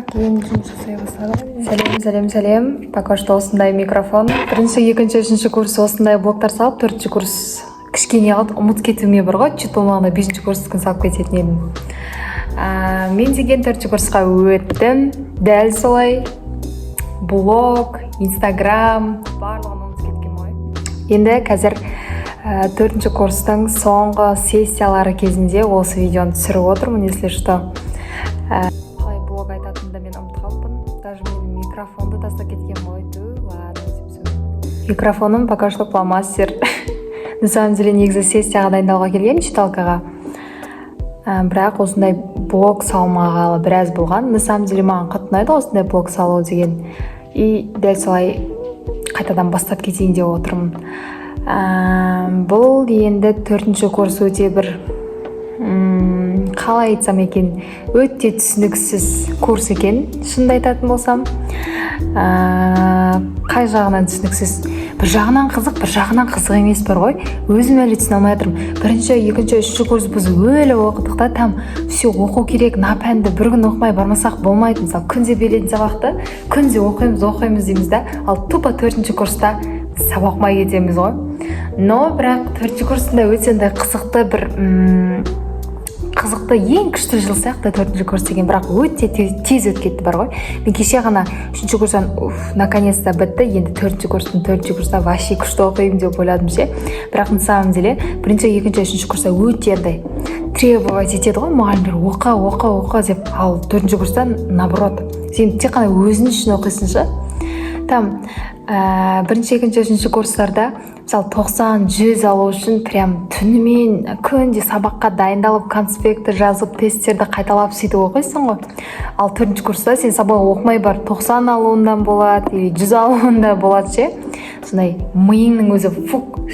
Так, енді жұмыс жасай бастадым. Сәлем. Пока что осындай микрофон. Бірінші, екінші, үшінші курс осындай блоктар салып, төртінші курс кішкене қалды, ұмыт кетуіме бар ғой, чуть болмағанда бесінші курстың салып кететін едім. Мен деген төртінші курсқа өттім. Дәл солай блог, инстаграм, барлығын ұмыт кеткен ғой. Енді қазір төртінші курстың соңғы сессиялары кезінде осы видеоны түсіріп отырмын, если что. Қалай блог айтатынымды мен ұмытып қалыппын. Даже мен микрофонды тастап кеткен ғой. Ладно, микрофоным пока что фломастер. На самом деле негізі сессияға дайындалуға келгем, читалкаға. Бірақ осындай блог салмағалы біраз болған. На самом деле маған қатты ұнайды осындай блог салу деген. И дәл солай қайтадан бастап кетейін деп отырмын. Бұл енді төртінші курс өте бір қалай айтсам екен, өте түсініксіз курс екен, шынды айтатын болсам. Қай жағынан түсініксіз? Bir жағынан қызық емес бар ғой. Өзім әлі түсіне алмай жатырмын. Бірінші, екінші, үшінші курс біз өлі оқыдық та, там все оқу керек, пәнді бір күн оқымай бармасақ болмайды. Мысалы, күнде беретін сабақты күнде оқимыз дейміз да, ал тупо төртінші курста сабақ оқымай кетеміз ғой. Но бірақ төртінші курсында өте қызықты бір қызықты ең күшті жыл сияқты төртінші курс деген, бірақ өте тез өтіп кетті бар ғой. Мен кеше ғана үшінші курстан наконец-то бітті, енді төртінші курста вообще күшті оқимын деп ойладым ше. Бірақ на самом деле бірінші, екінші, үшінші курста өте требовать етеді ғой, мұғалімдер оқы деп. Ал төртінші курста наоборот, сен тек қана өзің үшін оқисың. Там бірінші, екінші, үшінші курстарда мысалы 90-100 алу үшін прям түнімен күнде сабаққа дайындалып, конспекті жазып, тесттерді қайталап сөйтіп оқисың ғой. Ал төртінші курста сен сабақ оқымай бар, 90 алуындан болады, или 100 алуында болады ше. Сондай миыңның өзі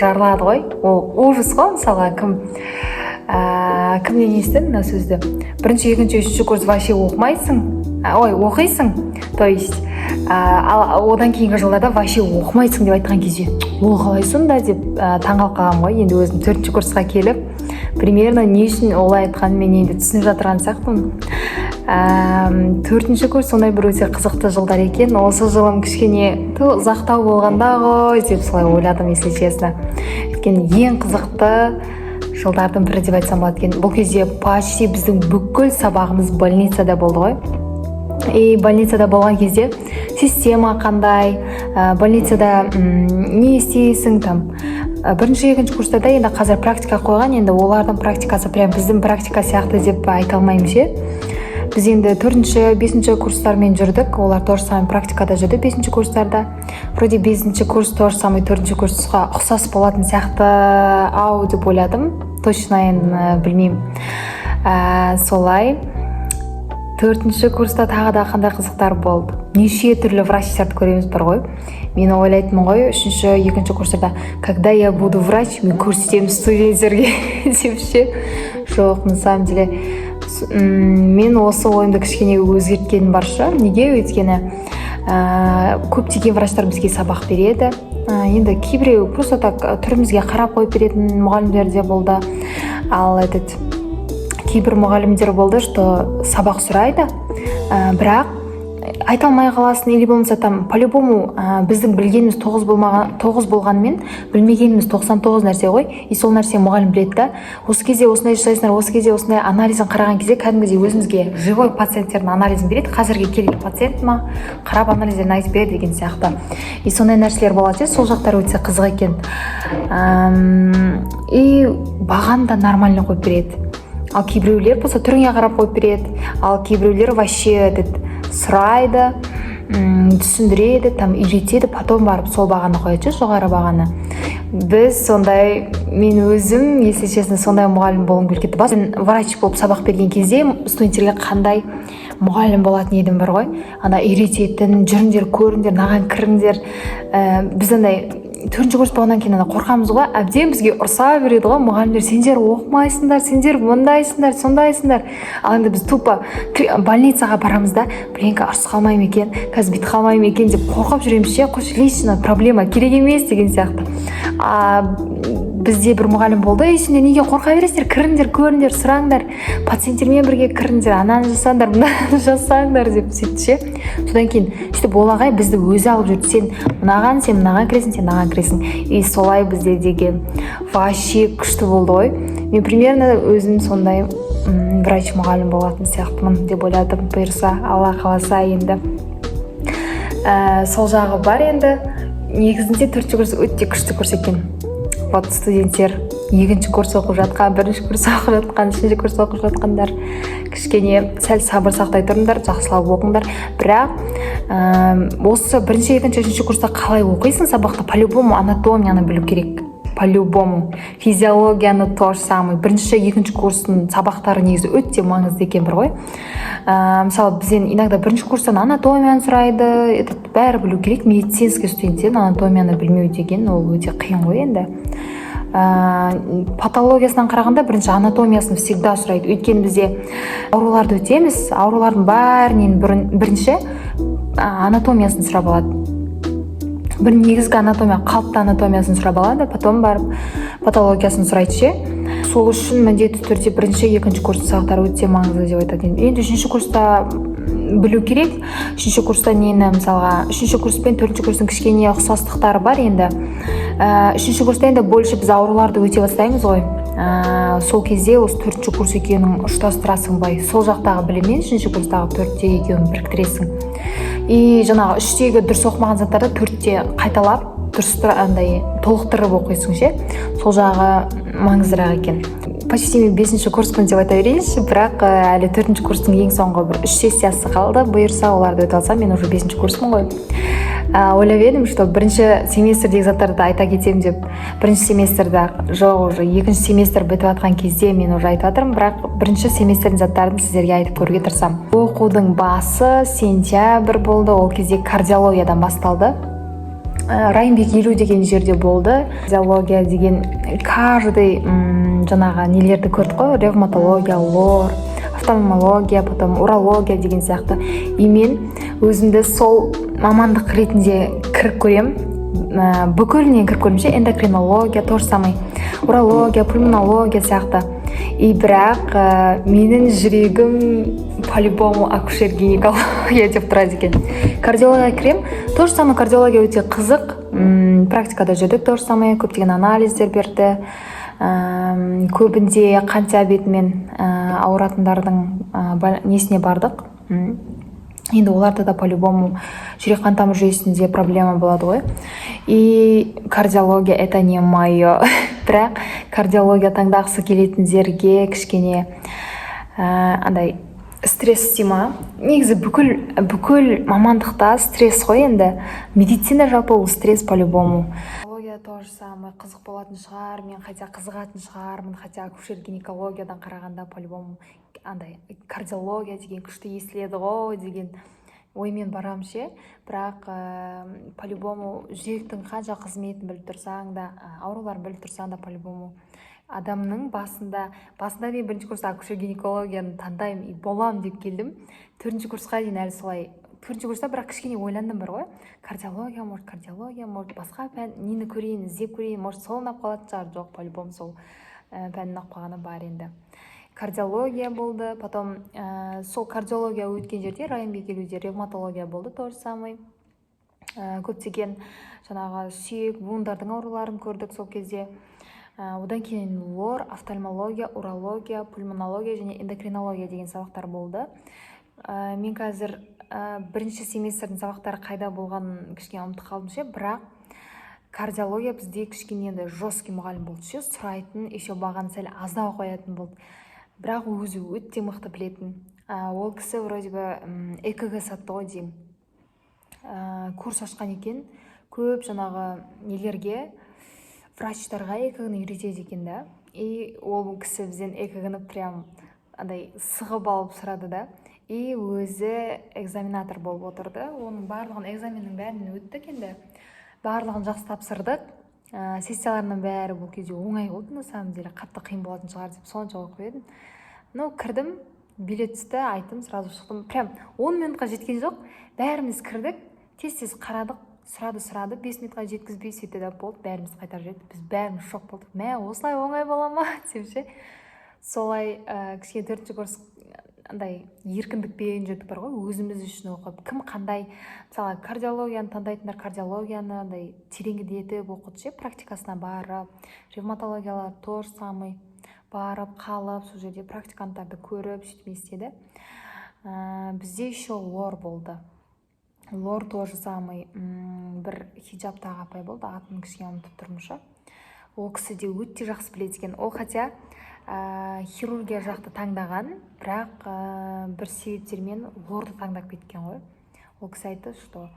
жарылады ғой. Ол ужас қой, мысалға кімнен естідің мына сөзді? Бірінші, екінші, үшінші курс вообще оқисың. То есть одан кейінгі жылдарда вообще оқымайсың деп айтқан кезде, ол қалай сонда деп таңғалып қалғам ғой. Енді өзім төртінші курсқа келіп, примерно не үшін олай айтқанын мен енді түсініп жатырған сияқтымын. Төртінші курс сондай бір өте қызықты жылдар екен. Осы жылым кішкене ұзақтау болғанда ғой деп солай ойладым, если честно. Өйткені ең қызықты жылдардың бірі деп айтсам болады екен. Бұл кезде почти біздің бүкіл сабағымыз больницада болды ғой. И больницада болған кезде система қандай, больницада не істейсің там. Бірінші, екінші курстарда енді қазір практика қойған, енді олардың практикасы прям біздің практика сияқты деп айта алмаймын ше. Біз енді төртінші, бесінші курстармен жүрдік, олар тоже самый практикада жүрді бесінші курстарда. Вроде бесінші курс тоже самый төртінші курсқа ұқсас болатын сияқты ау деп ойладым. Точно енді білмеймін. Солай. Төртінші курста тағы да қандай қызықтар болды. Неше түрлі врачтарды көреміз бар ғой. Мен ойлайтынмын ғой, үшінші, екінші курста когда я буду врач, мен көрсетемін студенттерге деп ше. Жоқ, на самом деле мен осы ойымды кішкене өзгерткенім бар ше. Неге? Өйткені көптеген врачтар бізге сабақ береді. Енді кейбіреу просто так түрімізге қарап қойып беретін мұғалімдер де болды. Ал кейбір мұғалімдер болды, что сабақ сұрайды, бірақ айта алмай қаласың, или болмаса там по-любому біздің білгеніміз 9 болғанымен білмегеніміз 99 нәрсе ғой. И сол нәрсе мұғалім біледі да. Осы кезде осындай жасайсыңдар, осы кезде осындай анализін қараған кезде кәдімгідей өзімізге живой пациенттердің анализін береді. Қазірге келген пациент ма, қарап анализдерін айтып береді деген сияқты. И сондай нәрселер болады. Сол жақтар өте қызық екен. И бағаны да нормально қойып береді. Ал кейбіреулер болса түріңе қарап қойып береді. Ал кейбіреулер вообще сұрайды, түсіндіреді, там үйретеді, потом барып сол бағаны қояды, жоғары бағаны. Біз сондай, мен өзім, если честно, сондай мұғалім болғым келіп кетті. Мен врач болып сабақ берген кезде студенттерге қандай мұғалім болатын едім бар ғой. Ана үйрететін, жүріңдер, көріңдер, маған кіріңдер. Біз андай төртінші курс болғаннан кейін қорқамыз ғой, әбден бізге ұрса береді ғой мұғалімдер, сендер оқымайсыңдар, сендер мұндайсыңдар, сондайсыңдар. Ал енді біз тупо больницаға барамыз да, блинка ұрыс қалмай ма екен, қазір бүйтіп қалмай ма екен деп қорқып жүреміз ше, қойшы лично проблема керек емес деген сияқты. бізде бір мұғалім болды, сендер неге қорқа бересіңдер, кіріңдер, көріңдер, сұраңдар, пациенттермен бірге кіріңдер, ананы жасаңдар, мынаны жасаңдар деп сөйтті ше. Содан кейін сөйтіп ол ағай бізді өзі алып жүрді, сен мынаған кіресің, сен мынаған кіресің. И солай бізде деген вообще күшті болды ғой. Мен примерно өзім сондай врач мұғалім болатын сияқтымын деп ойладым, бұйырса Алла қаласа енді. Сол жағы бар енді. Негізінде 4-ші курс өте күшті курс екен. Вот студенттер 2-ші курс оқып жатқан, 1-ші курс оқып жатқан, 3-ші курс оқып жатқандар кішкене сәл сабыр сақтай тұрыңдар, жақсылап оқыңдар. Бірақ осы 1-ші, 2-ші, 3-ші курста қалай оқисың сабақты, по-любому анатомияны білу керек. По-любому. Физиологияны тоже самый. 1-ші, 2-ші курстың сабақтары негізі өте маңызды екен бір ғой. Мысалы бізден иногда 1-ші курстан анатомияны сұрайды, бәрі білу керек. Медицинский студенттен анатомияны білмеу деген ол өте қиын ғой енді. Патологиясынан қарағанда 1-ші анатомиясын всегда сұрайды. Өйткені бізде ауруларды өтеміз, аурулардың бәрінен 1-ші анатомиясын сұрап алады. Бір негізгі анатомия, қалыпты анатомиясын сұрап алады, потом барып патологиясын сұрайды ше. Сол үшін міндетті түрде 1-ші, 2-ші курс сабақтары өте маңызды деп айтады. Енді 3-ші курста білу керек. 3-ші курста нені, мысалға 3-ші курс пен 4-ші курстың кішкене ұқсастықтары бар енді. 3-ші курста енді больше біз ауруларды өте бастаймыз ғой. Сол кезде осы 4-ші курс екеуінің ұштастырасың бай. Сол жақтағы біліммен 3-ші курстағы 4-те екеуін біріктіресің. И жаңағы 3-тегі дұрыс оқымаған заттарды 4-те қайталап, андай толықтырып оқисың ше. Сол жағы маңыздырақ екен. Почти мен 5-ші курспын деп айта берейінші, бірақ әлі 4-ші курстың ең соңғы бір 3 сессиясы қалды. Бұйырса оларды өте алсам, мен уже 5-ші курспын ғой. Ойлап едім, что 1-ші семестрдегі заттарды айта кетем деп. 1-ші семестрда жоқ, уже 2-ші семестр бітіп жатқан кезде мен уже айтып жатырмын, бірақ 1-ші семестрдің заттарын сіздерге айтып көруге тырысам. Оқудың басы сентябрь болды, ол кезде кардиологиядан басталды. Райымбек 50 деген жерде болды. Кардиология деген каждый жаңағы нелерді көрдік қой, ревматология, лор, офтальмология, потом урология деген сияқты. И мен өзімді сол мамандық ретінде кіріп көрем, бүкілінен кіріп көремше, эндокринология, то же самый, урология, пульмонология сияқты. И бірақ менің жүрегім по-любому акушер-гинекология деп тұрады екен. Кардиология кірем, то же самый кардиология өте қызық, практикада жүрдік, то же самый көптеген анализдер берді. Көбінде қант диабетімен ауыратындардың несіне бардық. Енді оларда да по-любому жүрек қан тамыр жүйесінде проблема болады ғой. И кардиология это не мое. Бірақ кардиология таңдағысы келетіндерге кішкене андай стресс тема. Негізі бүкіл мамандықта стресс ғой енді. Медицина жалпы ол стресс по-любому. Кардиология то же самое, қызық болатын шығар, мен хотя қызығатын шығармын, хотя акушер-гинекологиядан қарағанда по-любому андай кардиология деген күшті естіледі ғой деген оймен барам ше. Бірақ по-любому жүректің қанша қызметін біліп тұрсаң да, ауруларын біліп тұрсаң да по-любому адамның басында мен 1-ші курста акушер-гинекологияны таңдаймын и болам деп келдім. 4-ші курсқа дейін әлі солай. 4-ші курста бірақ кішкене ойландым бар ғой. Кардиология, может басқа пән, нені көрейін, іздеп көрейін, может сол ұнап қалатын шығар. Жоқ, по-любому сол пән ұнап қалғаны бар енді. Кардиология болды, потом сол кардиология өткен жерде Райымбек 50-де ревматология болды, то же самый. Көптеген жаңағы сүйек, буындардың ауруларын көрдік сол кезде. Одан кейін лор, офтальмология, урология, пульмонология және эндокринология деген сабақтар болды. Мен қазір 1-ші семестрдің сабақтары қайда болған кішкене ұмытып қалдым ше, бірақ кардиология бізде кішкене енді жесткий мұғалім болды ше, сұрайтын, еще бағаны сәл аздау қоятын болды. Бірақ өзі өте мықты білетін. Ол кісі вроде бы ЭКГ сатты ғой деймін. Курс ашқан екен, көп жаңағы нелерге, врачтарға ЭКГ-ны үйретеді екен да. И ол кісі бізден ЭКГ-ны прям андай сығып алып сұрады да. И өзі экзаменатор болып отырды. Оның барлығын, экзаменнің бәрін өттік енді. Барлығын жақсы тапсырдық. Сессияларының бәрі бұл кезде оңай болды, на самом деле қатты қиын болатын шығар деп сонша оқып едім. Кірдім, билет түсті, айттым, сразу шықтым. Прям 10 минутқа жеткен жоқ. Бәріміз кірдік, тез қарадық, сұрады 5 минутқа жеткізбей сөйтті да болды, бәріміз қайтарып жіберді. Біз бәріміз шок болдық. Мә, осылай оңай бола ма деп ше. Солай кішкене 4-ші курс андай еркіндікпен жүрдік бар ғой, өзіміз үшін оқып, кім қандай, мысалы кардиологияны таңдайтындар кардиологияны андай тереңдетіп оқыды ше, практикасына барып, ревматологиялар тоже самый барып қалып сол жерде практиканттарды көріп сөйтіп істеді. Бізде еще лор болды. Лор тоже самый бір хиджабтағы апай болды, атын кішкене ұмытып тұрмын. Ол кісі де өте жақсы біледі екен. Ол хотя хирургия жақты таңдаған, бірақ бір себептермен лорды таңдап кеткен ғой. Ол кісі айтты, что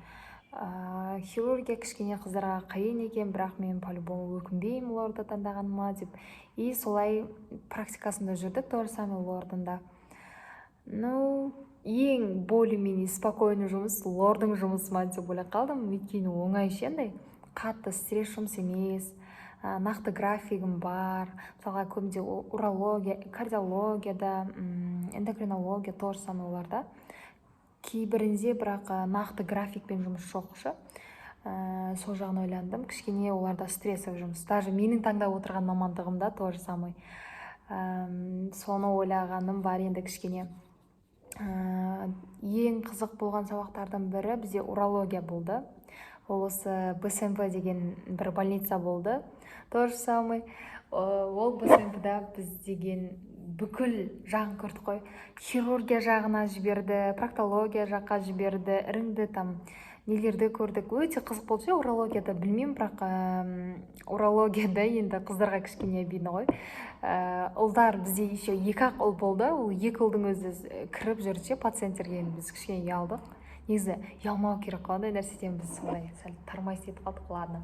хирургия кішкене қыздарға қиын екен, бірақ мен по-любому өкінбеймін лорды таңдағаныма деп. И солай практикасында жүрдік, тоже самый лордында. Ну, ең более-менее спокойный жұмыс лордың жұмысы ма деп ойлап қалдым. Өйткені оңай ше, қатты стресс жұмыс емес, нақты графигім бар. Мысалға көбінде урология, кардиологияда, эндокринология тоже самый оларда. Кейбірінде бірақ нақты графикпен жұмыс жоқ ше. Сол жағын ойландым. Кішкене оларда стрессовый жұмыс. Даже менің таңдап отырған мамандығымда тоже самый. Соны ойлағаным бар енді кішкене. Ең қызық болған сабақтардың бірі бізде урология болды. Ол осы БСМП деген бір больница болды. Тоже самый. Ол БСМП-да біз деген бүкіл жағын көрдік қой. Хирургия жағына жіберді, проктология жаққа жіберді, іріңді там нелерді көрдік. Өте қызық болды. Урологияда білмеймін, бірақ урологияда енді қыздарға кішкене обидно ғой. Ұлдар бізде еще 2-ақ ұл болды. Ол 2 ұлдың өзі кіріп жүрді пациенттерге, біз кішкене ұялдық. Негізі ұялмау керек қой, нәрседен біз солай сәл тармай істетіп қалдық. Ладно.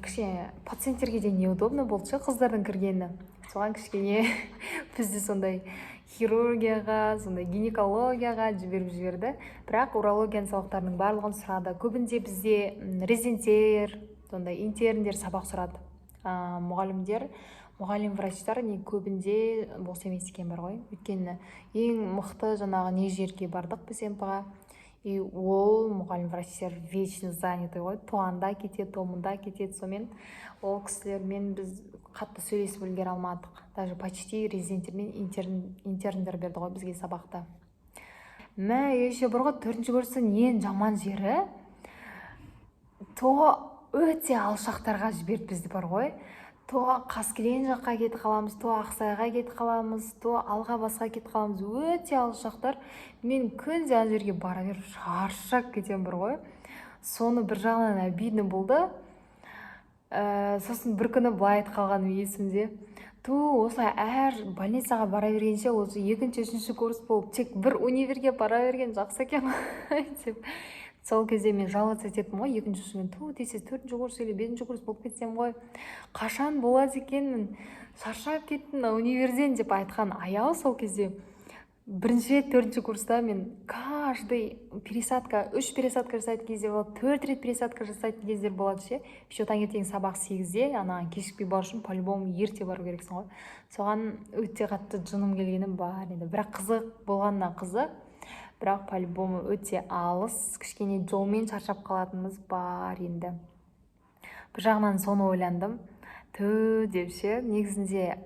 Кішкене пациенттерге де неудобно болды қыздардың кіргені. Соған кішкене бізді сондай хирургияға, сондай гинекологияға жіберді. Бірақ урологияның сабақтарының барлығын сұрады. Көбінде бізде резиденттер, сондай интерндер сабақ сұрады. Мұғалім врачтар не көбінде бос емес екен бар ғой. Өйткені ең мықты жаңағы не жерге бардық біз МП-ға. И ол мұғалім врачтар вечно заняты ғой. То анда кетеді, то мұнда кетеді. Сомен ол кісілермен біз қатты сөйлесіп үлгере алмадық. Даже почти резиденттермен интерндер берді ғой бізге сабақта. Мә, еще бір ғой 4-ші курстың ең жаман жері, то өте алшақтарға жіберді бізді бар ғой. То Қаскелен жаққа кетіп қаламыз, то Ақсайға кетіп қаламыз, то Алғабасқа кетіп қаламыз. Өте алшақтар. Мен күнде ана жерге бара беріп шаршап кетем бір ғой. Соны бір жағынан обидно болды. Сосын бір күні былай айтып қалғаным есімде. Осылай әр больницаға бара бергенше, осы 2-ші, 3-ші курс болып, тек бір универге бара берген жақсы екен деп. Сол кезде мен жалғыз айтетім ғой, 2-ші мен десе 4-ші курс или 5-ші курс болып кетсем ғой, қашан болады екенмін, шаршап кеттім универден деп айтқан аяу. Сол кезде бірінші рет 4-ші курста мен каждый пересадка, 3 пересадка жасайтын кезде болады, 4 рет пересадка жасайтын кездер болады ше. Еще таңертең сабақ 8-де, анаған кешікпей бар үшін по-любому ерте бару керексің ғой. Соған өте қатты жыным келгенім бар енді. Бірақ қызық болғаннан қызық. Бірақ по-любому өте алыс, кішкене жолмен шаршап қалатынымыз бар енді. Бір жағынан соны ойландым. Деп ше, негізінде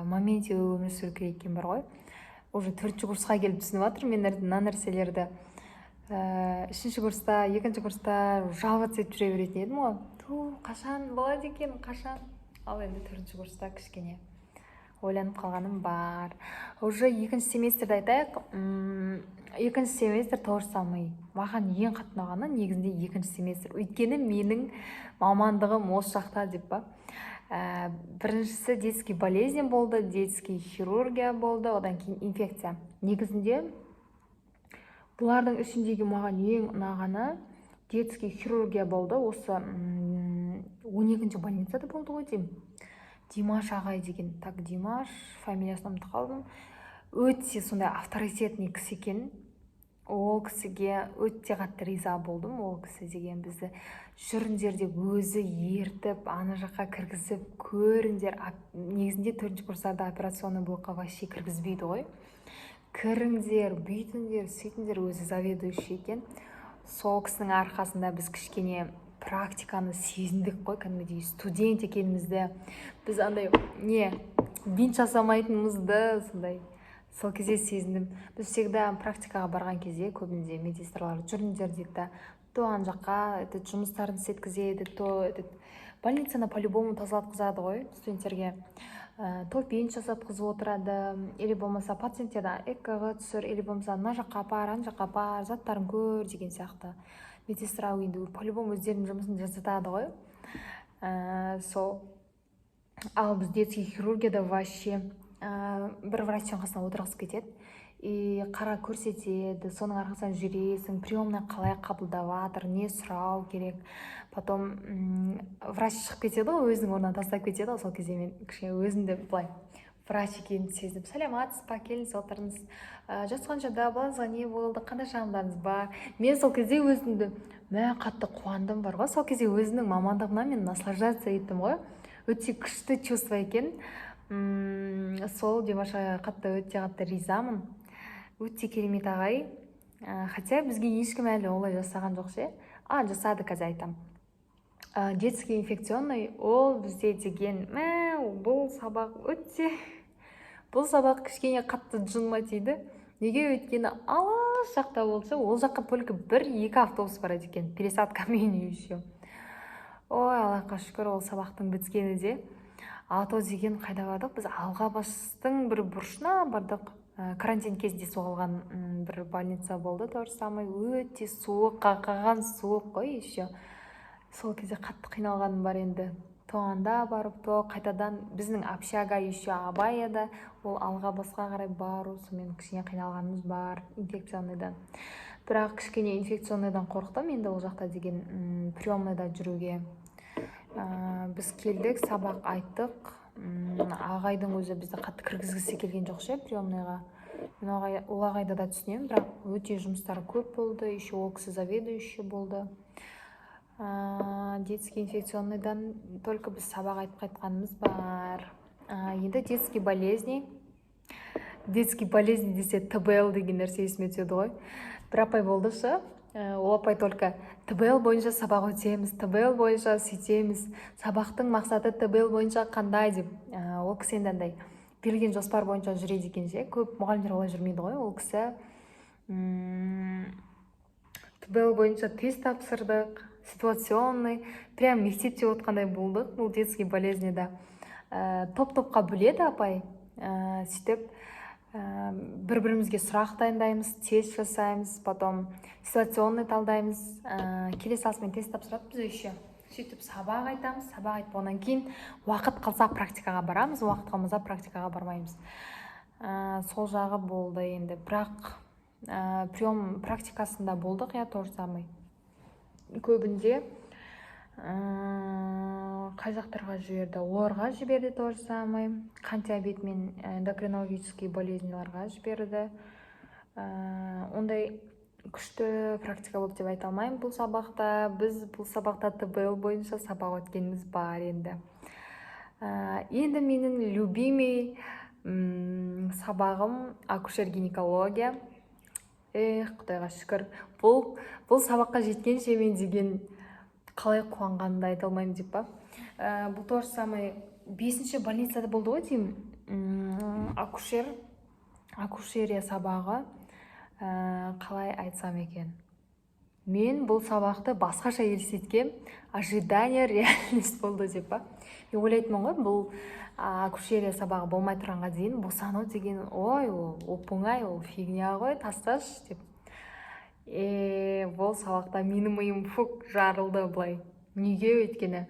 моменте өмір сүру керек екен бар ғой. Уже 4-ші курсқа келіп түсініп жатыр мен мына нәрселерді. 3-ші курста, 2-ші курста жалғыз етіп жүре беретін едім ғой. Қашан болады екен, қашан? Ал енді 4-ші курста кішкене ойланып қалғаным бар. Уже 2-ші семестрді айтайық. 2-ші семестр тоже самый. Маған ең қатты ұнағаны негізінде 2-ші семестр. Өйткені менің мамандығым осы жақта деп ба. Біріншісі детский болезнь болды, детский хирургия болды, одан кейін инфекция. Негізінде бұлардың ішіндегі маған ең ұнағаны детский хирургия болды. Осы 12-ші больницада болды ғой деймін. Димаш ағай деген. Так, Димаш, фамилиясын ұмытып қалдым. Өте сондай авторитетный кісі екен. Ол кісіге өте қатты риза болдым. Ол кісі деген бізді жүріңдер деп өзі ертіп, ана жаққа кіргізіп, көріңдер. Негізінде 4-ші курстарда операционный блокқа вообще кіргізбейді ғой. Кіріңдер, бүйтіңдер, сөйтіңдер, өзі заведующий екен. сол кісінің арқасында біз кішкене практиканы сезіндік қой, кәдімгідей студент екенімізді, біз андай не бинт жасамайтынымызды сондай сол кезде сезіндім. Біз всегда практикаға барған кезде көбінде медсестралар жүріңдер дейді да, то ана жаққа жұмыстарын істеткізеді, то больницаны по-любому тазалатқызады ғой студенттерге, то бинт жасатқызып отырады, или болмаса пациенттерді экоға түсір, или болмаса ана жаққа апар, ана жаққа апар, заттарын көр деген сияқты. Медсестра енді по-любому өздерінің жұмысын жасатады ғой. Сол. Ал біз детский хирургияда вообще бір врачтың қасына отырғызып кетеді и қара көрсетеді, соның арқасынан жүресің, приемна қалай қабылдап жатыр, не сұрау керек. Потом врач шығып кетеді ғой, өзінің орнына тастап кетеді ғой. Сол кезде мен кішкене өзімді былай врач екенін сездім. Сәлеметсіз ба, келіңіз отырыңыз, жатқаншада балаңызға не болды, қандай шағымдарыңыз бар. Мен сол кезде өзімді қатты қуандым бар ғой. Сол кезде өзімнің мамандығымнан мен наслаждаться еттім ғой. Өте күшті чувство екен. Сол Димаш ағайға өте қатты ризамын. Өте керемет ағай. Хотя бізге ешкім әлі олай жасаған жоқ ше. Жасады, қазір айтам. Детский инфекционный, ол бізде деген бұл сабақ кішкене қатты жыныма тиді. Неге? Өйткені алыс жақта болса, ол жаққа только 1-2 автобус барады екен, пересадкамен еще. Ой, Аллахқа шүкір, ол сабақтың біткені де. То деген қайда бардық? Біз Алғабастың бір бұрышына бардық. Карантин кезінде соғылған бір больница болды, тоже самый. Өте суық, қақаған суық қой еще. Сол кезде қатты қиналғаным бар енді. Тоғанда барып, то қайтадан біздің общага еще Абаяда, ол Алғабасқа қарай бару, сонымен кішкене қиналғанымыз бар инфекционныйдан. Бірақ кішкене инфекционныйдан қорықтым енді ол жақта деген приемныйда жүруге. Біз келдік, сабақ айттық. Ағайдың өзі бізді қатты кіргізгісі келген жоқ ше приемныйға. Мен ол ағайды да түсінемін, бірақ өте жұмыстары көп болды, еще ол кісі заведующий болды. Детский инфекционныйдан только біз сабақ айтып қайтқанымыз бар. Енді детский болезни десе ТБЛ деген нәрсе есіме түседі ғой. Бір апай болды ше, ол апай только ТБЛ бойынша сабақ өтеміз, ТБЛ бойынша сөйтеміз, сабақтың мақсаты ТБЛ бойынша қандай деп. Ол кісі енді андай берілген жоспар бойынша жүреді екен ше. Көп мұғалімдер олай жүрмейді ғой. Ол кісі ТБЛ бойынша тест тапсырдық, ситуационный, прям мектепте отқандай болдық. Бұл детский болезнида топ-топқа бөледі апай. Сөйтіп бір-бірімізге сұрақ дайындаймыз, тест жасаймыз, потом ситуационный талдаймыз, келесі салысымен тест тапсырады біз еще. Сөйтіп сабақ айтамыз, сабақ айтпағаннан кейін уақыт қалса практикаға барамыз, уақыт қалмаса практикаға бармаймыз. Сол жағы болды енді. Бірақ прием практикасында болдық, тоже самый. Көбінде қай жақтарға жіберді? Орға жіберді, тоже самый. Қан диабет мен эндокринологический болезньларға жіберді. Ондай күшті практика болды деп айта алмаймын бұл сабақта. Біз бұл сабақта ТБЛ бойынша сабақ өткеніміз бар енді. Енді менің любимый сабағым акушер-гинекология. Құдайға шүкір. Бұл сабаққа жеткенше мен деген қалай қуанғанымды айта алмаймын деп па. Бұл тоже самый 5-ші больницада болды ғой деймін. Акушерия сабағы. Қалай айтсам екен. Мен бұл сабақты басқаша елестеткем, ожидание реальность болды деп па. Мен ойлайтынмын ғой, бұл акушерия сабағы болмай тұрғанға дейін босану деген, ой, ол оп-оңай, ол фигня ғой, тасташ деп. Бұл сабақта менің миым жарылды былай. Неге? Өйткені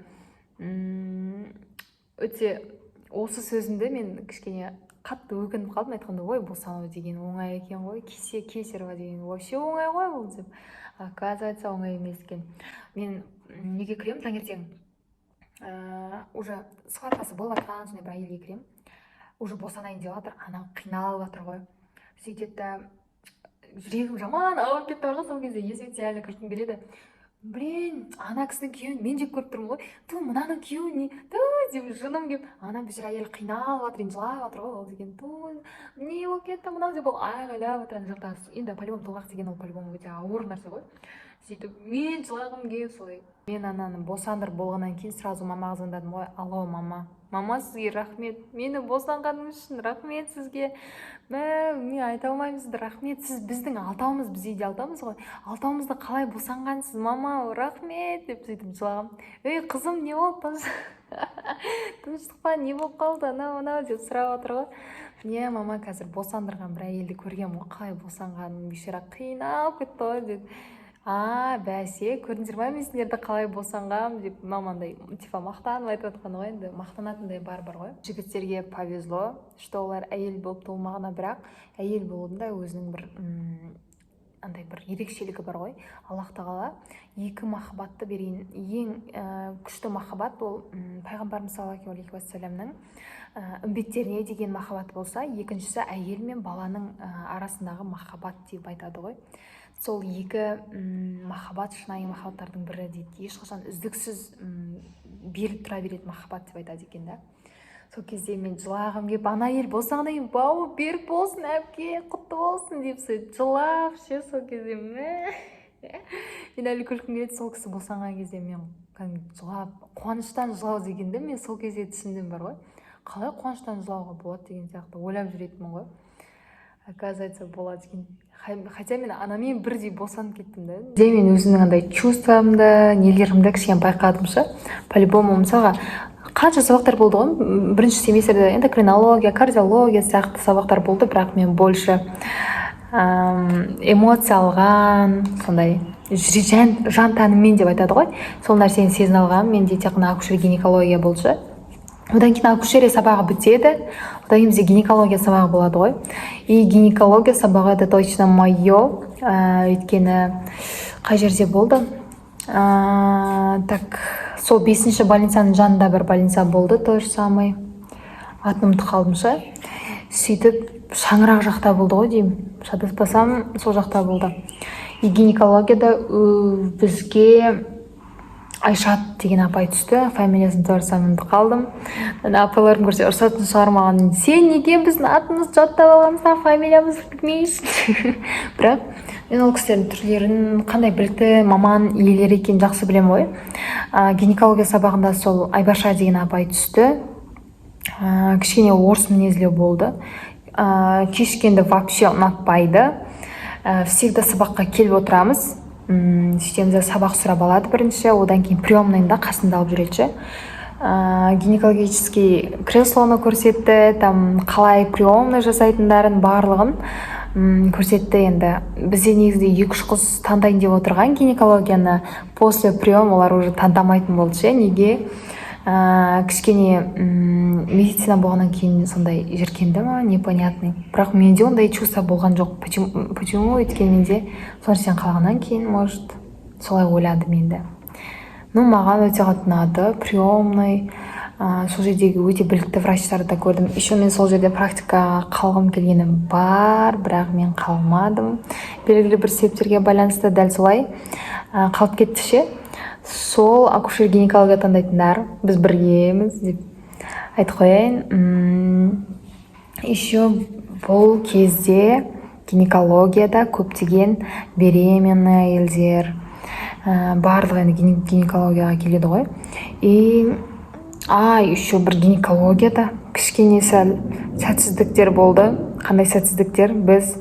өте осы сөзімді мен кішкене қатты өкініп қалдым, айтқанда, ой, босану деген оңай екен ғой, кесарево деген вообще оңай ғой бұл деп. Оказывается, оңай емес екен. Мен неге кірем таңертең? Уже схваткасы болып жатқан, сондай бір әйелге кірем. Уже босанайын деп жатыр, анау қиналып жатыр ғой. Сөйтеді, жүрегім жаман ауырып кетті ғой, сол кезде есіме әлі күлкім келеді. блин, ана кісінің күйеуін мен жек көріп тұрмын ғой. Ту мынаның күйеуі не деп жыным келіп, ана бұл жер әйел қиналып жатыр, енді жылап жатыр ғой ол деген. Не болып кетті мынау деп ол айғайлап жатыр ана жақта. Енді по-любому толғақ деген ол по-любому өте ауыр нәрсе ғой. Сөйтіп мен жылағым келіп солай. Мен ананы босандырып болғаннан кейін сразу мамаға звондадым ғой. Алло, мама, сізге рахмет, мені босанғаныңыз үшін рахмет сізге. Не айта алмаймын сізді, рахмет, сіз біздің алтауымыз, біз үйде алтаумыз ғой, алтауымызды қалай босанғансыз, мама, рахмет деп сөйтіп жылағам. Ей қызым, не болды? Тыныштық па, не болып қалды, анау деп сұрап отыр ғой. Не, мама, қазір босандырған бір әйелді көргенмін ғой, қалай босанғанын, бейшара қиналып кетті ғой деп. Бәсе, көрдіңіздер ма мен сендерді қалай босанғам деп мамандай типа мақтанып айтып жатқан ғой. Енді мақтанатындай бар ғой. Жігіттерге повезло, что олар әйел болып туылмағына, бірақ әйел болудың да өзінің бір андай бір ерекшелігі бар ғой. Аллах тағала екі махаббатты берейін. Ең күшті махаббат ол пайғамбарымыз саллаллаху алейхи уассаламның үмбеттеріне деген махаббат болса, екіншісі әйел мен баланың арасындағы махаббат деп айтады ғой. Сол екі махаббат шынайы махаббаттардың бірі дейді. Ешқашан үздіксіз беріп тұра беретін махаббат деп айтады екен да. Сол кезде мен жылағым келіп, ана ел босанғаннан кейін бауы берік болсын, әпке құтты болсын деп сөйтіп жылап ше. Сол кезде мен әлі күлкім келеді. Сол кісі босанған кезде мен жылап, қуаныштан жылау дегенде мен сол кезде түсіндім бар ғой. Қалай қуаныштан жылауға болады деген сияқты ойлап жүретінмін ғой. Оказывается, болады екен. Хотя мен анамен бірдей босанып кеттім да. Мен өзімнің андай чувствамды, нелерімді кішкене байқадым ше. По-любому мысалға қанша сабақтар болды ғой. Бірінші семестрде эндокринология, кардиология сияқты сабақтар болды, бірақ мен больше эмоция алған, сондай жан таныммен деп айтады ғой. Сол нәрсені сезін алған. Менде тек қана акушер гинекология болды. Одан кейін акушерия сабағы бітеді. Одан кейін бізде гинекология сабағы болады ғой. И гинекология сабағы это точно мое. Өйткені қай жерде болды? Так, сол 5-ші больницаның жанында бір больница болды, то же самый. Атын ұмытып қалдым ше. Сөйтіп шаңырақ жақта болды ғой деймін. Шатаспасам, сол жақта болды. И гинекологияда бізге Айшат деген апай түсті. Фамилиясын тұрсам ұмытып қалдым. Апаларым көрсе ұрсатын шығар маған. Сен неге біздің атымызды жаттап алғансың, фамилиямызды білмейсің? Бірақ мен ол кісілердің түрлерін қандай білікті маман иелері екенін жақсы білемін ғой. Гинекология сабағында сол Айбаша деген апай түсті. Кішкене орыс мінезлеу болды. Кешкенді вообще ұнатпайды. Всегда сабаққа келіп отырамыз. Сөйтеміз, сабақ сұрап алады бірінші, одан кейін приемныйында қасында алып жүреді. Гинекологический креслоны көрсетті, там қалай приемный жасайтындарын барлығын көрсетті. Енді бізде негізде 2-3 қыз таңдайын деп отырған гинекологияны, после прием олар уже таңдамайтын болды ше. Неге? Кішкене медицина болғаннан кейін сондай жеркенді ма, непонятный. Бірақ менде ондай чувство болған жоқ. Почему? Өйткені менде сол нәрсені қалғаннан кейін, может, солай ойладым енді. Маған өте қатты ұнады, приемный. Сол жердегі өте білікті врачтарды көрдім. Еще мен сол жерде практикаға қалғым келгені бар, бірақ мен қалмадым. Белгілі бір себептерге байланысты дәл солай қалып кетті ше. Сол акушер гинекология таңдайтындар, біз біргеміз деп айтып қояйын. Еще бұл кезде гинекологияда көптеген беременный әйелдер барлығы енді гинекологияға келеді ғой. И еще бір гинекологияда кішкене сәл сәтсіздіктер болды. Қандай сәтсіздіктер? Біз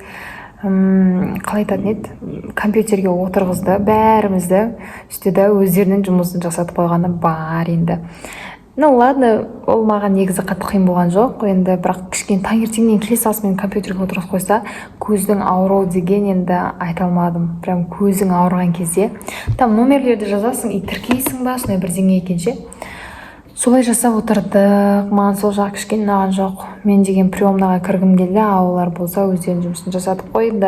қалай айтатын еді, компьютерге отырғызды бәрімізді, үстеді өздерінің жұмысын жасатып қойғаны бар енді. Ладно, ол маған негізі қатты қиын болған жоқ. Енді бірақ кішкене таңертеңнен келе салысымен компьютерге отырғызып қойса, көздің ауыру деген енді айта алмадым. Прям көзің ауырған кезде там номерлерді жазасың, и тіркейсің ба, сондай бірдеңе екенше. Солай жасап отырдық. Маған сол жақ кішкене ұнаған жоқ. Мен деген приемныйға кіргім келді, олар болса өздерінің жұмысын жасатып қойды.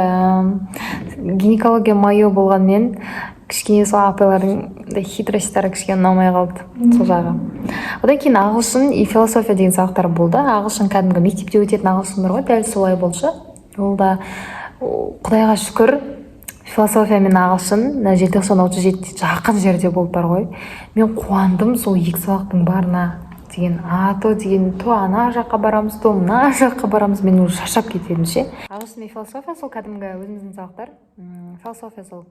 Гинекология майо болғанмен кішкене сол апайлардың хитростары кішкене ұнамай қалды сол жағы. Одан кейін ағылшын и философия деген сабақтар болды. Ағылшын кәдімгі мектепте өтетін ағылшын бар ғой, дәл солай болды. Ол да Құдайға шүкір философия мен ағылшын мына желтоқсан 37 жақын жерде болып бар ғой. Мен қуандым сол екі сабақтың барына деген. То деген то ана жаққа барамыз, то мына жаққа барамыз. Мен уже шаршап кетедім ше. Ағылшын мен философия сол кәдімгі өзіміздің сабақтар. Философия сол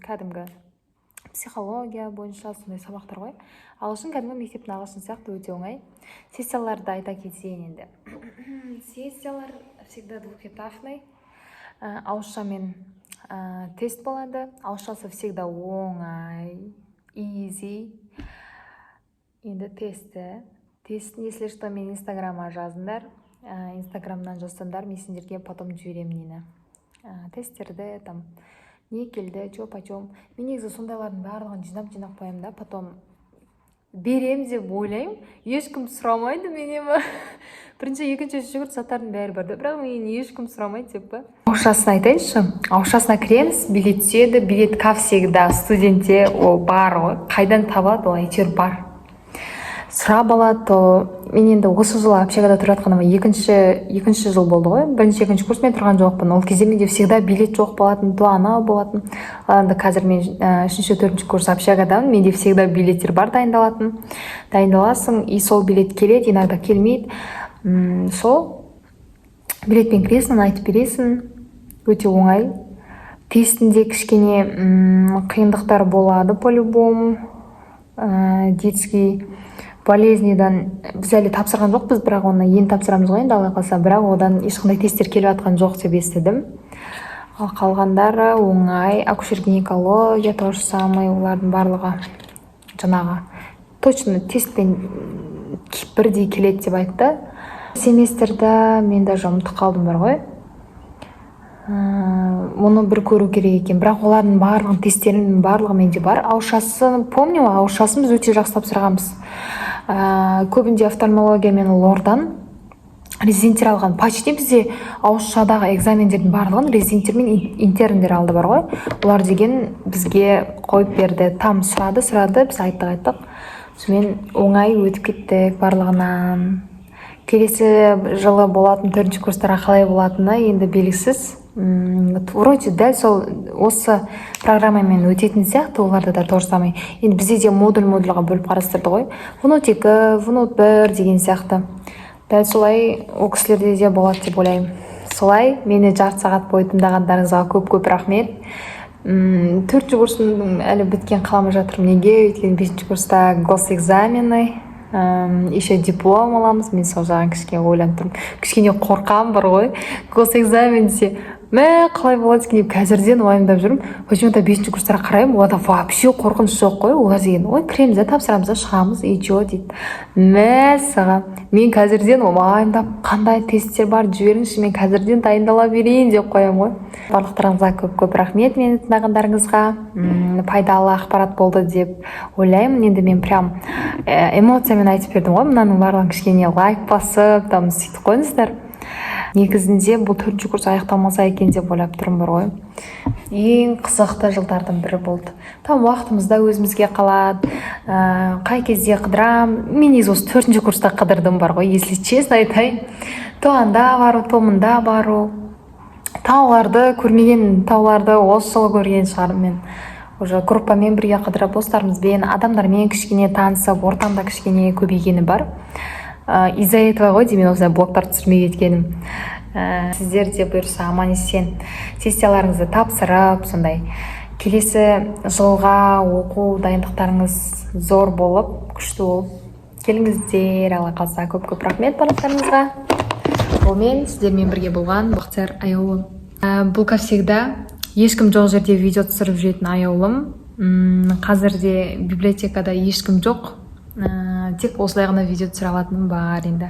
кәдімгі психология бойынша сондай сабақтар ғой. Ағылшын кәдімгі мектептің ағылшын сияқты өте оңай. Сессияларды айта кетейін енді. Сессиялар всегда двухэтапный. Ауызшамен тест болады. Ауызшасы всегда оңай, easy. Енді тестін если что мен инстаграмға жазыңдар. Инстаграмнан жазсаңдар мен сендерге потом жіберемін нені. Тесттерді там не келді, чё почем. Мен негізі сондайлардың барлығын жинап қоямын да, потом берем деп ойлаймын. Ешкім сұрамайды менен. Бірінші, екінші, үшінші заттардың бәрі бар да, бірақ мен ешкім сұрамайды деп па. Ауызшасын айтайыншы. Ауызшасына кіреміз, билет түседі. Билет ка всегда студентте ол бар ғой. Қайдан табады, ол әйтеуір бар. Сұрап алады, мен енді осы жылы общагада тұрып жатқаныма екінші жыл болды ғой. Бірінші, екінші курс мен тұрған жоқпын. Ол кезде менде всегда билет жоқ болатын, то анау болатын. Енді қазір мен үшінші, төртінші курс общагадамын. Менде всегда билеттер бар дайындаласың, и сол билет келеді, иногда келмейді. Сол билетпен кіресің, айтып бересің, өте оңай. Тестінде кішкене қиындықтар болады по-любому. Детский болезньден біз әлі тапсырған жоқпыз, бірақ оны енді тапсырамыз ғой, енді Алла қаласа, бірақ одан ешқандай тесттер келіп жатқан жоқ деп естідім. Ал қалғандары оңай, акушер-гинекология то же самое, олардың барлығы жаңағы точно тестпен бірдей келеді деп айтты. Семестрді мен даже ұмытып қалдым бар ғой. Оны бір көру керек екен, бірақ олардың барлығын тесттерінің барлығы менде бар. Ауызшасын помню, ауызшасын біз өте жақсы тапсырғанбыз. Көбінде офтальмология мен лордан резиденттер алған. Почти бізде ауызшадағы экзамендердің барлығын резиденттер мен интерндер алды бар ғой. Олар деген бізге қойып берді. Там сұрады, біз айттық. Сонымен оңай өтіп кеттік барлығынан. Келесі жылы болатын төртінші курстарға қалай болатыны енді белгісіз. Вроде дәл сол осы программамен өтетін сияқты, оларда да то же самое. Енді бізде де модульға бөліп қарастырды ғой. Внут 2, внут 1 деген сияқты. Дәл солай ол кісілерде де болады деп ойлаймын. Солай мені жарты сағат бойы тыңдағандарыңызға көп рахмет. Төртінші курстың әлі біткен қаламай жатырмын. Неге? Өйткені бесінші курста госэкзамены, еще диплом аламыз. Мен сол жағын кішкене ойланып тұрмын. Кішкене қорқам бар ғой. Госэкзамен десе, қалай болады екен деп қазірден уайымдап жүрмін. Почему-то бесінші курстарға қараймын, оларда вообще қорқыныш жоқ қой. Олар деген, кіреміз, тапсырамыз, шығамыз, и чё дейді. Мәссаған, мен қазірден уайымдап, қандай тесттер бар, жіберіңізші, мен қазірден дайындала берейін деп қоямын ғой. Барлықтарыңызға көп рахмет, мені тыңдағандарыңызға. Пайдалы ақпарат болды деп ойлаймын. Енді мен прям эмоциямен айтып бердім ғой. Мынаның барлығын кішкене лайк басып, там сөйтіп қойыңыздар. Негізінде бұл төртінші курс аяқталмаса екен деп ойлап тұрмын бар ғой. Ең қызықты жылдардың бірі болды. Там уақытымызда өзімізге қалады. Қай кезде қыдырам? Мен негізі осы төртінші курста қыдырдым бар ғой, если честно айтайын. То анда бару, то мында бару. Тауларды көрмеген, тауларды осы жылы көрген шығармын мен. Уже группамен бірге қыдырып, достарымызбен, адамдармен кішкене танысып, ортамда кішкене көбейгені бар. Из-за этого ғой деймін осылай блогтар түсірмей кеткенім. Сіздер де бұйырса аман есен сессияларыңызды тапсырып, сондай келесі жылға оқу дайындықтарыңыз зор болып, күшті болып келіңіздер. Алла қаласа, көп рахмет барлықтарыңызға. Бұл мен сіздермен бірге болған Бақтияр аяулым. Бұл ка всегда ешкім жоқ жерде видео түсіріп жүретін аяулым. Қазірде библиотекада ешкім жоқ. Тек осылай ғана видео түсіре алатыным бар енді.